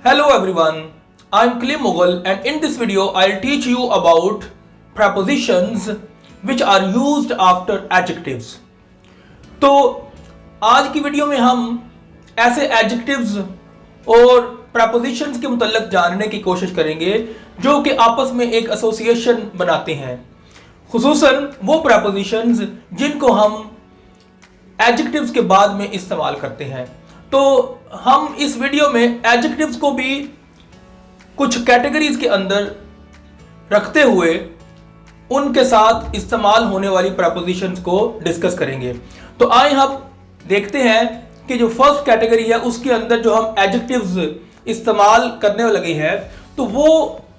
Hello everyone, I'm Klim Mughal and in this video I'll teach you about prepositions which are used after adjectives. तो आज की video में हम ऐसे adjectives और prepositions के मुतल्लिक जानने की कोशिश करेंगे जो कि आपस में एक एसोसिएशन बनाते हैं, खुसूसन वो prepositions जिनको हम adjectives के बाद में इस्तेमाल करते हैं। तो हम इस वीडियो में एडजेक्टिव्स को भी कुछ कैटेगरीज के अंदर रखते हुए उनके साथ इस्तेमाल होने वाली प्रपोजिशंस को डिस्कस करेंगे। तो आइए हम देखते हैं कि जो फर्स्ट कैटेगरी है उसके अंदर जो हम एडजेक्टिव्स इस्तेमाल करने लगे हैं तो वो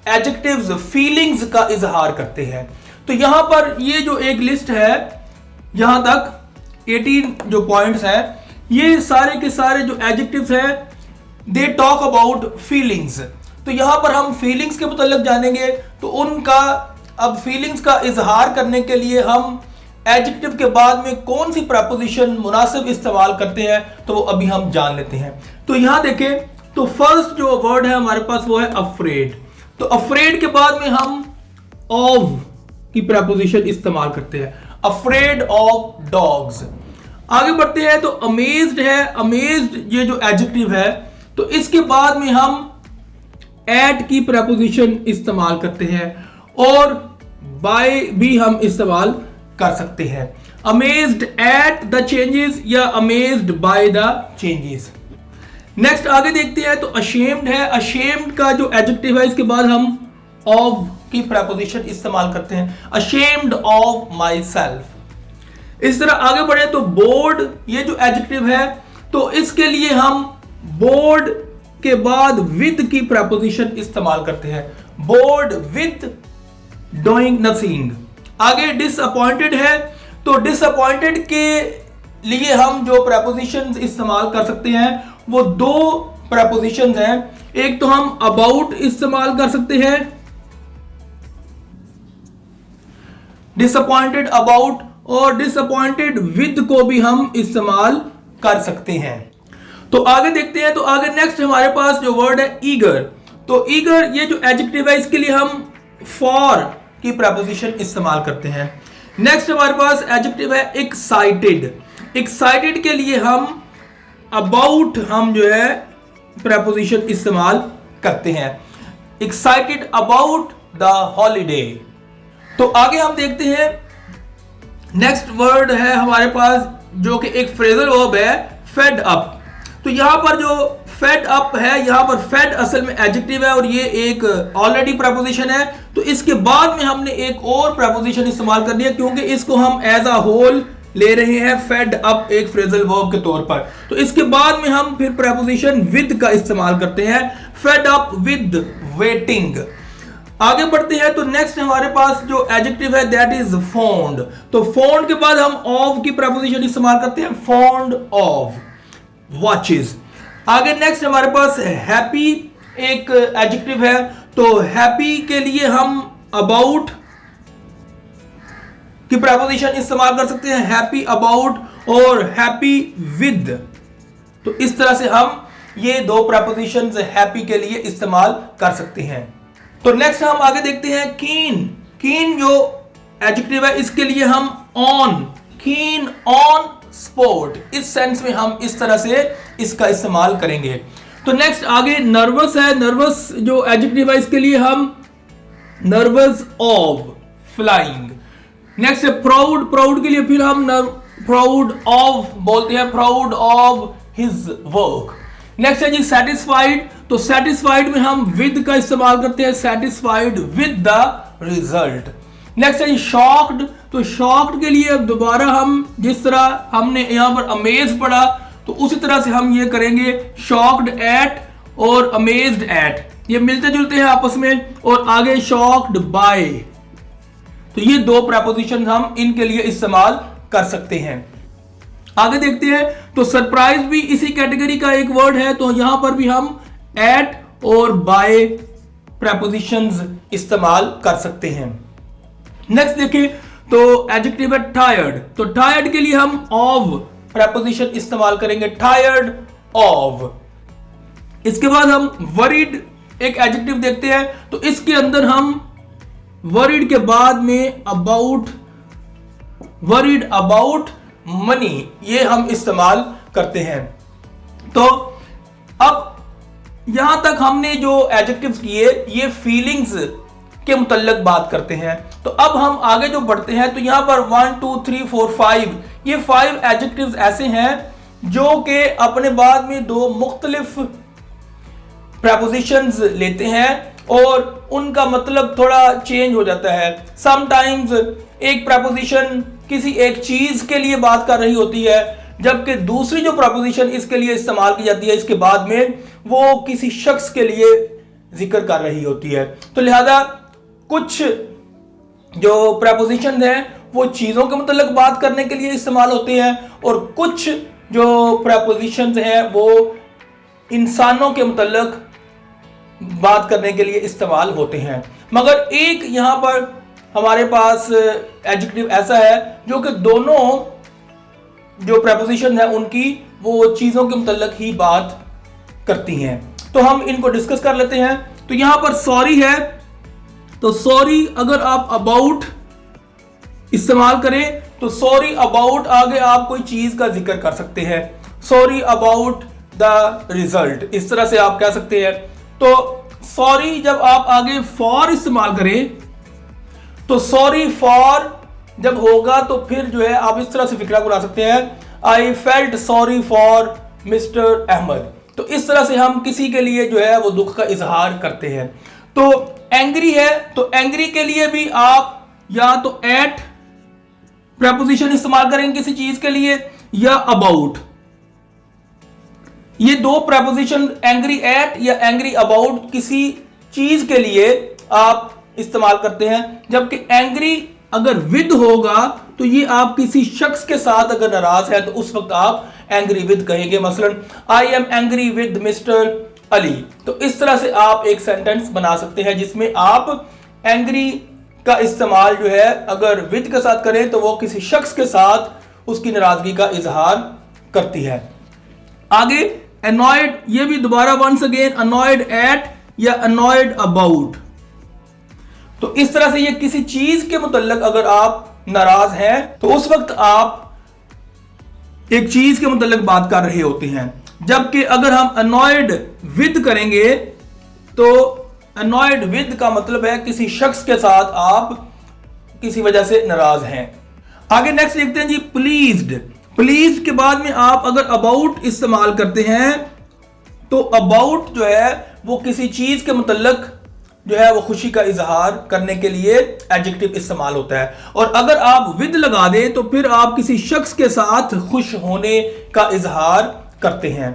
एडजेक्टिव्स फीलिंग्स का इजहार करते हैं। तो यहां पर ये जो एक लिस्ट है, यहां तक 18 जो पॉइंट्स हैं, ये सारे के सारे जो एडजेक्टिव्स हैं दे टॉक अबाउट फीलिंग्स। तो यहां पर हम फीलिंग्स के मुतल्लिक जानेंगे। तो उनका अब फीलिंग्स का इजहार करने के लिए हम एडजेक्टिव के बाद में कौन सी प्रपोजिशन मुनासिब इस्तेमाल करते हैं तो वो अभी हम जान लेते हैं। तो यहां देखें तो फर्स्ट जो वर्ड है हमारे पास वो है अफ्रेड। तो अफ्रेड के बाद में हम ऑफ की प्रपोजिशन इस्तेमाल करते हैं, अफ्रेड ऑफ डॉग्स। आगे बढ़ते हैं तो अमेज्ड है, अमेज्ड ये जो एडजेक्टिव है तो इसके बाद में हम एट की प्रपोजिशन इस्तेमाल करते हैं और बाय भी हम इस्तेमाल कर सकते हैं, अमेज्ड एट द चेंजेस या amazed by the changes. Next आगे देखते हैं तो अशेम्ड है, अशेम्ड का जो एडजेक्टिव है इसके बाद हम ऑफ की प्रपोजिशन इस्तेमाल करते हैं, अशेम्ड ऑफ माई सेल्फ। इस तरह आगे बढ़े तो बोर्ड ये जो एडजेक्टिव है तो इसके लिए हम बोर्ड के बाद विद की प्रपोजिशन इस्तेमाल करते हैं, बोर्ड विद डूइंग नथिंग। आगे डिसअपॉइंटेड है तो डिसअपॉइंटेड के लिए हम जो प्रपोजिशंस इस्तेमाल कर सकते हैं वो दो प्रपोजिशंस हैं। एक तो हम अबाउट इस्तेमाल कर सकते हैं, डिसअपॉइंटेड अबाउट, और डिसअपॉइंटेड विद को भी हम इस्तेमाल कर सकते हैं। तो आगे देखते हैं तो आगे नेक्स्ट हमारे पास जो वर्ड है ईगर। तो ईगर ये जो एडजेक्टिव है इसके लिए हम फॉर की प्रपोजिशन इस्तेमाल करते हैं। नेक्स्ट हमारे पास एडजेक्टिव है एक्साइटेड। एक्साइटेड के लिए हम अबाउट हम जो है प्रपोजिशन इस्तेमाल करते हैं, एक्साइटेड अबाउट द हॉलीडे। तो आगे हम देखते हैं नेक्स्ट वर्ड है हमारे पास जो कि एक फ्रेजल वर्ब है, फेड अप। तो यहां पर जो फेड अप है, यहां पर फेड असल में एडजेक्टिव है और ये एक ऑलरेडी प्रपोजिशन है। तो इसके बाद में हमने एक और प्रपोजिशन इस्तेमाल कर दिया क्योंकि इसको हम एज अ होल ले रहे हैं फेड अप एक फ्रेजल वर्ब के तौर पर। तो इसके बाद में हम फिर प्रपोजिशन विद का इस्तेमाल करते हैं, फेड अप विद वेटिंग। आगे बढ़ते हैं तो नेक्स्ट हमारे पास जो एडजेक्टिव है दैट इज फॉन्ड। तो फॉन्ड के बाद हम ऑफ की प्रपोजिशन इस्तेमाल करते हैं, फॉन्ड ऑफ वॉचेस। आगे नेक्स्ट हमारे पास हैप्पी एक एडजेक्टिव है। तो हैप्पी के लिए हम अबाउट की प्रपोजिशन इस्तेमाल कर सकते हैं, हैप्पी अबाउट और हैप्पी विद। तो इस तरह से हम ये दो प्रपोजिशंस हैप्पी के लिए इस्तेमाल कर सकते हैं। तो नेक्स्ट हम आगे देखते हैं कीन। कीन जो एडजेक्टिव है इसके लिए हम ऑन, कीन ऑन स्पोर्ट, इस सेंस में हम इस तरह से इसका इस्तेमाल करेंगे। तो नेक्स्ट आगे नर्वस है। नर्वस जो एडजेक्टिव है इसके लिए हम नर्वस ऑफ फ्लाइंग। नेक्स्ट है प्राउड। प्राउड के लिए फिर हम प्राउड ऑफ बोलते हैं, proud of his work. Next है जी सेटिस्फाइड। तो सेटिस्फाइड में हम विद का इस्तेमाल करते हैं, satisfied with the result. Next है शॉक्ड। तो शॉक्ड के लिए दोबारा हम जिस तरह हमने यहां पर अमेज पढ़ा तो उसी तरह से हम ये करेंगे, शॉक्ड एट और अमेज्ड एट, ये मिलते जुलते हैं आपस में। और आगे शॉक्ड बाय। तो ये दो प्रपोजिशन हम इनके लिए इस्तेमाल कर सकते हैं। आगे देखते हैं तो सरप्राइज भी इसी कैटेगरी का एक वर्ड है। तो यहां पर भी हम एट और बाय प्रपोजिशंस इस्तेमाल कर सकते हैं। नेक्स्ट देखिए तो एडजेक्टिव है टायर्ड। तो टायर्ड के लिए हम ऑफ प्रपोजिशन इस्तेमाल करेंगे, टायर्ड ऑफ। इसके बाद हम वरीड एक एडजेक्टिव देखते हैं। तो इसके अंदर हम वरीड के बाद में वरीड अबाउट मनी ये हम इस्तेमाल करते हैं। तो अब यहां तक हमने जो एडजेक्टिव्स किए ये फीलिंग्स के मुतल्लक बात करते हैं। तो अब हम आगे जो बढ़ते हैं तो यहां पर 1 2 3 4 5 ये 5 एडजेक्टिव्स ऐसे हैं जो कि अपने बाद में दो मुख्तलिफ प्रपोजिशंस लेते हैं और उनका मतलब थोड़ा चेंज हो जाता है। समटाइम्स एक प्रपोजिशन किसी एक चीज के लिए बात कर रही होती है, जबकि दूसरी जो प्रपोजिशन इसके लिए इस्तेमाल की जाती है इसके बाद में वो किसी शख्स के लिए जिक्र कर रही होती है। तो लिहाजा कुछ जो प्रपोजिशन हैं वो चीजों के मुतल्लिक बात करने के लिए इस्तेमाल होते हैं और कुछ जो प्रपोजिशंस हैं वो इंसानों के मुतल्लिक बात करने के लिए इस्तेमाल होते हैं। मगर एक यहां पर हमारे पास एडजेक्टिव ऐसा है जो कि दोनों जो प्रपोजिशन है उनकी वो चीजों के मुतल्लिक ही बात करती हैं। तो हम इनको डिस्कस कर लेते हैं। तो यहां पर सॉरी है, तो सॉरी अगर आप अबाउट इस्तेमाल करें तो सॉरी अबाउट आगे आप कोई चीज का जिक्र कर सकते हैं। सॉरी अबाउट द रिजल्ट इस तरह से आप कह सकते हैं। तो सॉरी जब आप आगे फॉर इस्तेमाल करें तो सॉरी फॉर जब होगा तो फिर जो है आप इस तरह से फिक्रा बना सकते हैं, I felt sorry for mister Ahmed. तो इस तरह से हम किसी के लिए जो है वो दुख का इजहार करते हैं। तो एंग्री है, तो एंग्री के लिए भी आप या तो एट प्रपोजिशन इस्तेमाल करेंगे किसी चीज के लिए या अबाउट। ये दो प्रपोजिशन एंग्री एट या एंग्री अबाउट किसी चीज के लिए आप इस्तेमाल करते हैं, जबकि एंग्री अगर विद होगा तो ये आप किसी शख्स के साथ अगर नाराज है तो उस वक्त आप एंग्री विद कहेंगे। मसलन I am angry with mister Ali. तो इस तरह से आप एक सेंटेंस बना सकते हैं जिसमें आप एंग्री का इस्तेमाल जो है अगर विद के साथ करें तो वो किसी शख्स के साथ उसकी नाराजगी का इजहार करती है। आगे अनॉयड, ये भी दोबारा वंस अगेन अनॉयड एट या अनॉयड अबाउट। तो इस तरह से ये किसी चीज के मुतल्लिक अगर आप नाराज हैं तो उस वक्त आप एक चीज के मुतल्लिक बात कर रहे होते हैं। जबकि अगर हम अनॉयड विद करेंगे तो अनॉयड विद का मतलब है किसी शख्स के साथ आप किसी वजह से नाराज हैं। आगे नेक्स्ट देखते हैं जी प्लीज्ड। प्लीज के बाद में आप अगर अबाउट इस्तेमाल करते हैं तो अबाउट जो है वो किसी चीज के मुतल्लिक जो है वो खुशी का इजहार करने के लिए एडजेक्टिव इस्तेमाल होता है। और अगर आप विद लगा दें तो फिर आप किसी शख्स के साथ खुश होने का इजहार करते हैं।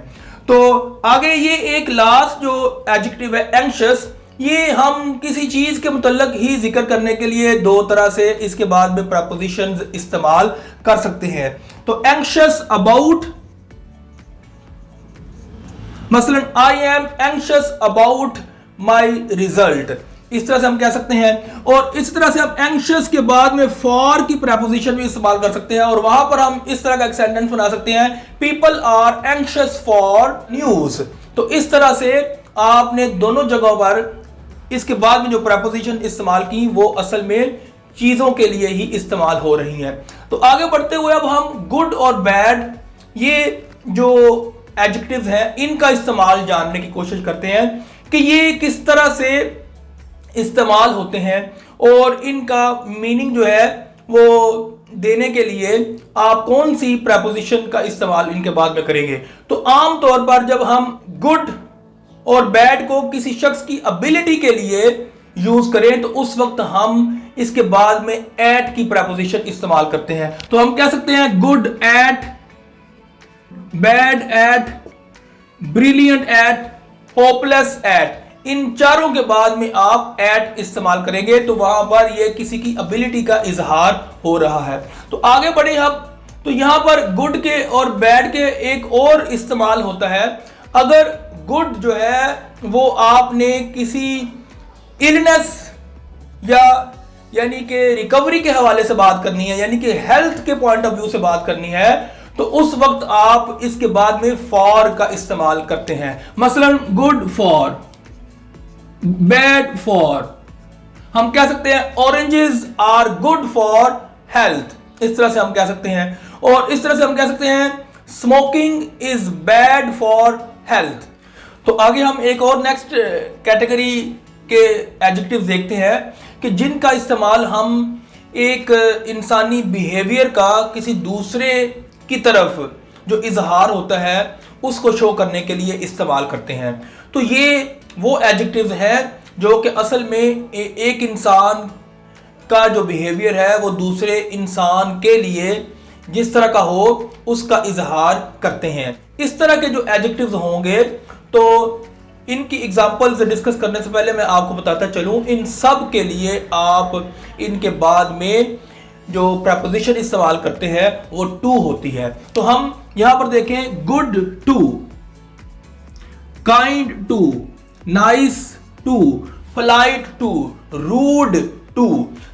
तो आगे ये एक लास्ट जो एडजेक्टिव है एंग्शियस, ये हम किसी चीज के मुतल्लिक ही जिक्र करने के लिए दो तरह से इसके बाद में प्रपोजिशंस इस्तेमाल कर सकते हैं। तो एंग्शियस अबाउट, मसलन I am anxious about my result, इस तरह से हम कह सकते हैं। और इस तरह से आप एंग्शियस के बाद में फॉर की प्रपोजिशन भी इस्तेमाल कर सकते हैं और वहां पर हम इस तरह का एक सेंटेंस बना सकते हैं, people are anxious for news. तो इस तरह से आपने दोनों जगहों पर इसके बाद में जो प्रपोजिशन इस्तेमाल की वो असल में चीजों के लिए ही इस्तेमाल हो रही हैं। तो आगे बढ़ते हुए अब हम गुड और बैड ये जो एडजेक्टिव्स हैं इनका इस्तेमाल जानने की कोशिश करते हैं कि ये किस तरह से इस्तेमाल होते हैं और इनका मीनिंग जो है वो देने के लिए आप कौन सी प्रपोजिशन का इस्तेमाल इनके बाद में करेंगे। तो आम तौर पर जब हम गुड और बैड को किसी शख्स की एबिलिटी के लिए यूज करें तो उस वक्त हम इसके बाद में एट की प्रपोजिशन इस्तेमाल करते हैं। तो हम कह सकते हैं good at, bad at, brilliant at, hopeless at. इन चारों के बाद में आप एट इस्तेमाल करेंगे तो वहां पर यह किसी की एबिलिटी का इजहार हो रहा है। तो आगे बढ़े हम, तो यहां पर गुड के और बैड के एक और इस्तेमाल होता है। अगर गुड जो है वो आपने किसी इलनेस या यानी कि रिकवरी के हवाले से बात करनी है, यानी कि हेल्थ के पॉइंट ऑफ व्यू से बात करनी है, तो उस वक्त आप इसके बाद में फॉर का इस्तेमाल करते हैं। मसलन गुड फॉर, बैड फॉर। हम कह सकते हैं oranges are good for health, इस तरह से हम कह सकते हैं। और इस तरह से हम कह सकते हैं smoking is bad for health. तो आगे हम एक और नेक्स्ट कैटेगरी के एडजेक्टिव्स देखते हैं कि जिनका इस्तेमाल हम एक इंसानी बिहेवियर का किसी दूसरे की तरफ जो इजहार होता है उसको शो करने के लिए इस्तेमाल करते हैं। तो ये वो एडजेक्टिव्स हैं जो कि असल में एक इंसान का जो बिहेवियर है वो दूसरे इंसान के लिए जिस तरह का हो उसका इजहार करते हैं। इस तरह के जो एडजेक्टिव्स होंगे तो इनकी एग्जांपल्स डिस्कस करने से पहले मैं आपको बताता चलूं, इन सब के लिए आप इनके बाद में जो प्रपोजिशन इस्तेमाल करते हैं वो टू होती है। तो हम यहां पर देखें good to, kind to, nice to, polite to, rude to.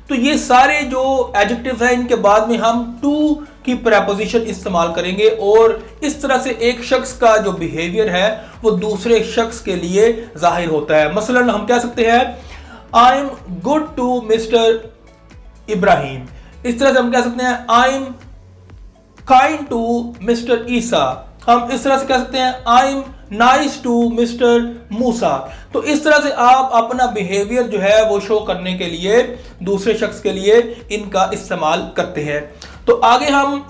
तो ये सारे जो एडजेक्टिव्स हैं इनके बाद में हम टू की प्रपोजिशन इस्तेमाल करेंगे और इस तरह से एक शख्स का जो बिहेवियर है वो दूसरे शख्स के लिए जाहिर होता है। मसलन हम कह सकते हैं I am good to mister Ibrahim. इस तरह से हम कह सकते हैं I am kind to mister Isa. हम इस तरह से कह सकते हैं I am nice to mister Musa. तो इस तरह से आप अपना बिहेवियर जो है वो शो करने के लिए दूसरे शख्स के लिए इनका इस्तेमाल करते हैं। तो आगे हम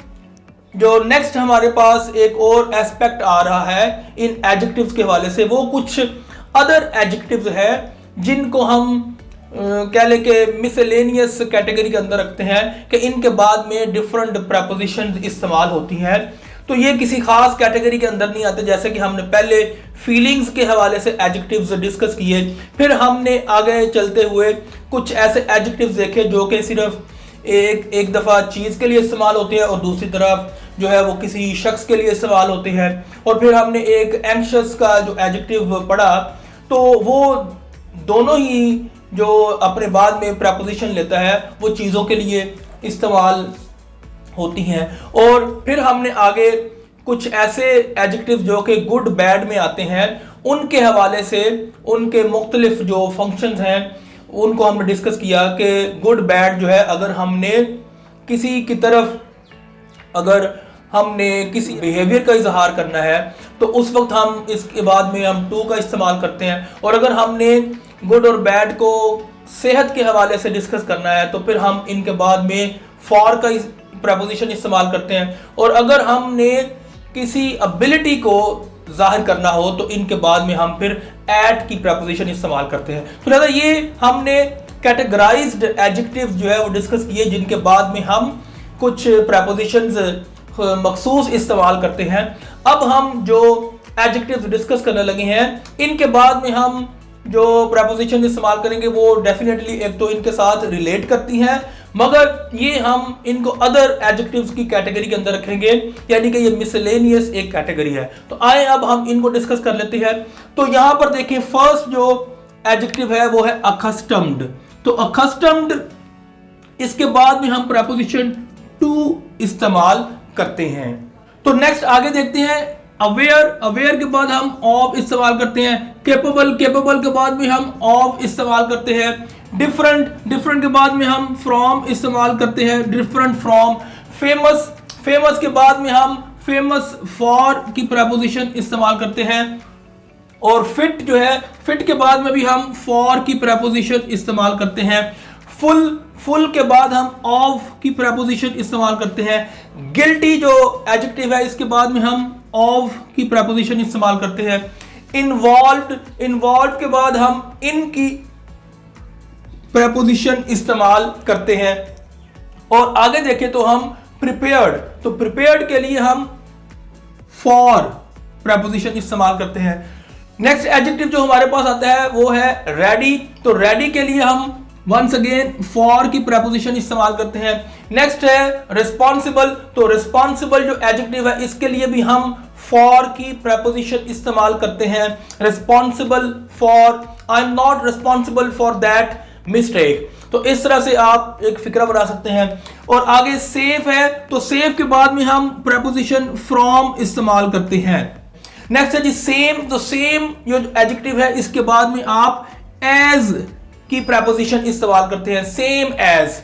जो नेक्स्ट हमारे पास एक और एस्पेक्ट आ रहा है इन एडजेक्टिव्स के हवाले से, वो कुछ अदर एडजेक्टिव्स है जिनको हम कह लें कि मिसलेनियस कैटेगरी के अंदर रखते हैं कि इनके बाद में डिफरेंट प्रपोजिशंस इस्तेमाल होती हैं। तो ये किसी खास कैटेगरी के अंदर नहीं आते, जैसे कि हमने पहले फीलिंग्स के हवाले से एडजेक्टिव्स डिस्कस किए, फिर हमने आगे चलते हुए कुछ ऐसे एडजेक्टिव्स देखे जो कि सिर्फ एक दफ़ा चीज़ के लिए इस्तेमाल होते हैं और दूसरी तरफ जो है वो किसी शख्स के लिए इस्तेमाल होते हैं। और फिर हमने एक एंग्शियस का जो एडजेक्टिव पढ़ा तो वो दोनों ही जो अपने बाद में प्रपोजिशन लेता है वो चीज़ों के लिए इस्तेमाल होती हैं। और फिर हमने आगे कुछ ऐसे एडजेक्टिव जो कि गुड बैड में आते हैं उनके हवाले से उनके मुख्तलिफ जो फंक्शंस हैं उनको हमने डिस्कस किया कि गुड बैड जो है अगर हमने किसी की तरफ अगर हमने किसी बिहेवियर का इजहार करना है तो उस वक्त हम इसके बाद में हम टू का इस्तेमाल करते हैं। और अगर हमने गुड और बैड को सेहत के हवाले से डिस्कस करना है तो फिर हम इनके बाद में फॉर का प्रपोजिशन इस्तेमाल करते हैं। और अगर हमने किसी एबिलिटी को जाहिर करना हो तो इनके बाद में हम फिर एट की प्रपोजिशन इस्तेमाल करते हैं। तो लिहाजा ये हमने कैटेगराइज्ड एडजेक्टिव्स जो है वो डिस्कस किए जिनके बाद में हम कुछ प्रपोजिशंस मखसूस इस्तेमाल करते हैं। अब हम जो एडजेक्टिव्स डिस्कस करने लगे हैं इनके बाद में हम जो प्रपोजिशन इस्तेमाल करेंगे वो डेफिनेटली एक तो इनके साथ रिलेट करती हैं, मगर ये हम इनको अदर एडजेक्टिव्स की कैटेगरी के अंदर रखेंगे, यानी कि ये मिसलेनियस एक कैटेगरी है। तो आए अब हम इनको डिस्कस कर लेते हैं। तो यहां पर देखिए फर्स्ट जो एडजेक्टिव है वो है अकस्टम्ड। तो अकस्टम्ड इसके बाद में हम प्रपोजिशन टू इस्तेमाल करते हैं। तो नेक्स्ट आगे देखते हैं अवेयर। अवेयर के बाद हम ऑफ इस्तेमाल करते हैं। कैपेबल, कैपेबल के बाद में हम ऑफ इस्तेमाल करते हैं। डिफरेंट, डिफरेंट के बाद में हम फ्रॉम इस्तेमाल करते हैं, डिफरेंट फ्रॉम। फेमस, फेमस के बाद में हम फेमस फॉर की प्रपोजिशन इस्तेमाल करते हैं। और फिट जो है, फिट के बाद में भी हम फॉर की प्रपोजिशन इस्तेमाल करते हैं। फुल, फुल के बाद हम ऑफ की प्रपोजिशन इस्तेमाल करते हैं। गिल्टी जो एडजेक्टिव है इसके बाद में हम ऑफ की प्रपोजिशन इस्तेमाल करते हैं। इन्वॉल्व्ड, इन्वॉल्व के बाद हम इन की प्रपोजिशन इस्तेमाल करते हैं। और आगे देखें तो हम प्रिपेयर्ड, तो प्रिपेयर्ड के लिए हम फॉर प्रपोजिशन इस्तेमाल करते हैं। नेक्स्ट एडजेक्टिव जो हमारे पास आता है वो है रेडी। तो रेडी के लिए हम वंस अगेन फॉर की प्रपोजिशन इस्तेमाल करते हैं। नेक्स्ट है रिस्पॉन्सिबल। तो रिस्पॉन्सिबल जो एडजेक्टिव है इसके लिए भी हम फॉर की प्रपोजिशन इस्तेमाल करते हैं। Responsible for, I am not responsible for that mistake. तो इस तरह से आप एक फिक्रा बना सकते हैं। और आगे सेफ है, तो सेफ के बाद में हम प्रेपोजिशन फ्रॉम इस्तेमाल करते हैं। नेक्स्ट है जी सेम, तो सेम जो एडजेक्टिव है इसके बाद में आप एज की प्रेपोजिशन इस्तेमाल करते हैं, सेम एज।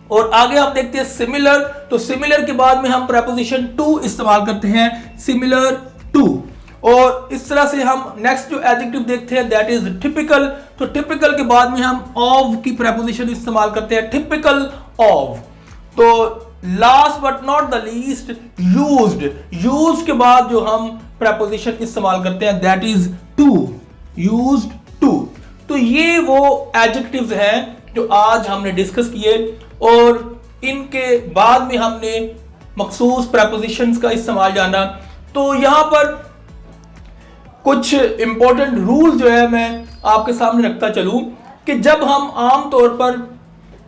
और आगे आप देखते हैं सिमिलर, तो सिमिलर के बाद में हम प्रेपोजिशन टू इस्तेमाल करते हैं, सिमिलर टू। और इस तरह से हम नेक्स्ट जो एडजेक्टिव देखते हैं दैट इज टिपिकल, तो टिपिकल के बाद में हम ऑफ की प्रेपोजिशन इस्तेमाल करते हैं, टिपिकल ऑफ। तो last but not the least used, used के बाद जो हम प्रेपोजिशन इस्तेमाल करते हैं that is to, used to. तो ये वो एडजेक्टिव्स हैं जो आज हमने डिस्कस किए और इनके बाद में हमने मखसूस प्रेपोजिशंस का इस्तेमाल जाना। तो यहां पर कुछ इंपॉर्टेंट रूल जो है मैं आपके सामने रखता चलूं कि जब हम आम तौर पर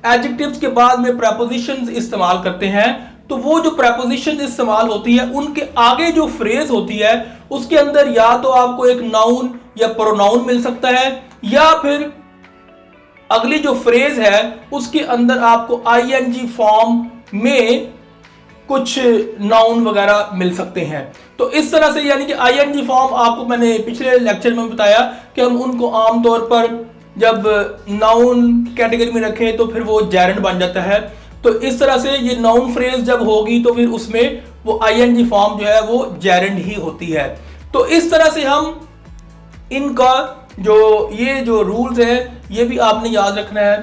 एडजेक्टिव्स के बाद में प्रेपोजिशंस इस्तेमाल करते हैं तो वो जो प्रेपोजिशन इस्तेमाल होती है उनके आगे जो फ्रेज होती है उसके अंदर या तो आपको एक नाउन या प्रोनाउन मिल सकता है या फिर अगली जो फ्रेज है उसके अंदर आपको आईएनजी फॉर्म में कुछ नाउन वगैरह मिल सकते हैं। तो इस तरह से यानी कि आईएनजी फॉर्म आपको मैंने पिछले लेक्चर में बताया कि हम उनको आमतौर पर जब नाउन कैटेगरी में रखें तो फिर वो जेरेंड बन जाता है। तो इस तरह से ये नाउन फ्रेज जब होगी तो फिर उसमें वो आईएनजी फॉर्म जो है वो जेरेंड ही होती है। तो इस तरह से हम इनका ये जो रूल्स है ये भी आपने याद रखना है।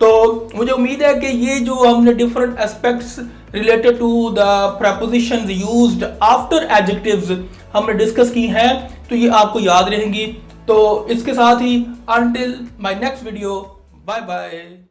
तो मुझे उम्मीद है कि ये जो हमने different aspects related to the prepositions used after adjectives हमने डिस्कस की हैं तो ये आपको याद रहेंगी। तो इसके साथ ही until my next video, bye bye.